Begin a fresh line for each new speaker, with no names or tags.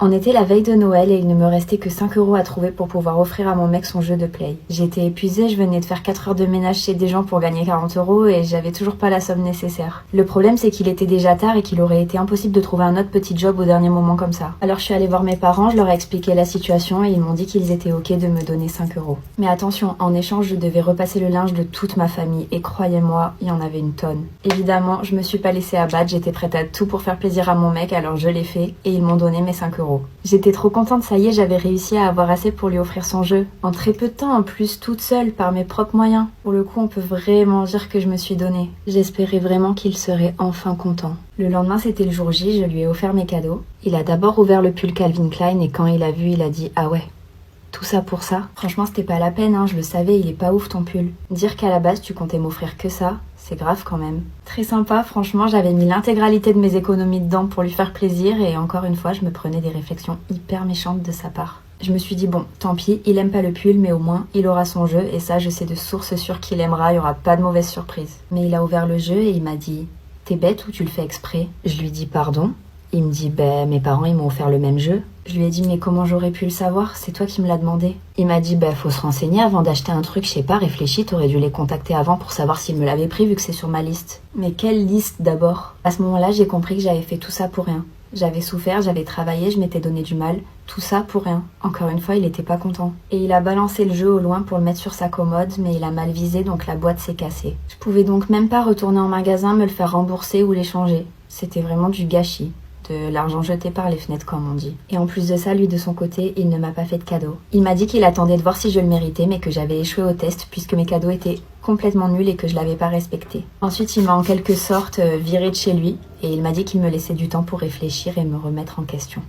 On était la veille de Noël et il ne me restait que 5 € à trouver pour pouvoir offrir à mon mec son jeu de play. J'étais épuisée, je venais de faire 4 heures de ménage chez des gens pour gagner 40 € et j'avais toujours pas la somme nécessaire. Le problème c'est qu'il était déjà tard et qu'il aurait été impossible de trouver un autre petit job au dernier moment comme ça. Alors je suis allée voir mes parents, je leur ai expliqué la situation et ils m'ont dit qu'ils étaient ok de me donner 5 €. Mais attention, en échange je devais repasser le linge de toute ma famille et croyez-moi, il y en avait une tonne. Évidemment, je me suis pas laissée abattre, j'étais prête à tout pour faire plaisir à mon mec alors je l'ai fait et ils m'ont donné mes 5 €. J'étais trop contente, ça y est, j'avais réussi à avoir assez pour lui offrir son jeu. En très peu de temps, en plus, toute seule, par mes propres moyens. Pour le coup, on peut vraiment dire que je me suis donnée. J'espérais vraiment qu'il serait enfin content. Le lendemain, c'était le jour J, je lui ai offert mes cadeaux. Il a d'abord ouvert le pull Calvin Klein et quand il a vu, il a dit « Ah ouais, tout ça pour ça ?» Franchement, c'était pas la peine, hein, je le savais, il est pas ouf ton pull. Dire qu'à la base, tu comptais m'offrir que ça, c'est grave quand même. Très sympa, franchement, j'avais mis l'intégralité de mes économies dedans pour lui faire plaisir et encore une fois, je me prenais des réflexions hyper méchantes de sa part. Je me suis dit bon, tant pis, il aime pas le pull, mais au moins, il aura son jeu et ça, je sais de source sûre qu'il aimera, il y aura pas de mauvaise surprise. Mais il a ouvert le jeu et il m'a dit « T'es bête ou tu le fais exprès ?» Je lui dis « Pardon ?» Il me dit « Ben, mes parents, ils m'ont offert le même jeu. » Je lui ai dit « Mais comment j'aurais pu le savoir? C'est toi qui me l'as demandé. » Il m'a dit « Ben, faut se renseigner avant d'acheter un truc, je sais pas, réfléchis, t'aurais dû les contacter avant pour savoir s'ils me l'avaient pris vu que c'est sur ma liste. » Mais quelle liste d'abord? À ce moment-là, j'ai compris que j'avais fait tout ça pour rien. J'avais souffert, j'avais travaillé, je m'étais donné du mal. Tout ça pour rien. Encore une fois, il était pas content. Et il a balancé le jeu au loin pour le mettre sur sa commode, mais il a mal visé donc la boîte s'est cassée. Je pouvais donc même pas retourner en magasin, me le faire rembourser ou l'échanger. C'était vraiment du gâchis. De l'argent jeté par les fenêtres comme on dit. Et en plus de ça, lui de son côté, il ne m'a pas fait de cadeau. Il m'a dit qu'il attendait de voir si je le méritais mais que j'avais échoué au test puisque mes cadeaux étaient complètement nuls et que je l'avais pas respecté. Ensuite, il m'a en quelque sorte viré de chez lui et il m'a dit qu'il me laissait du temps pour réfléchir et me remettre en question.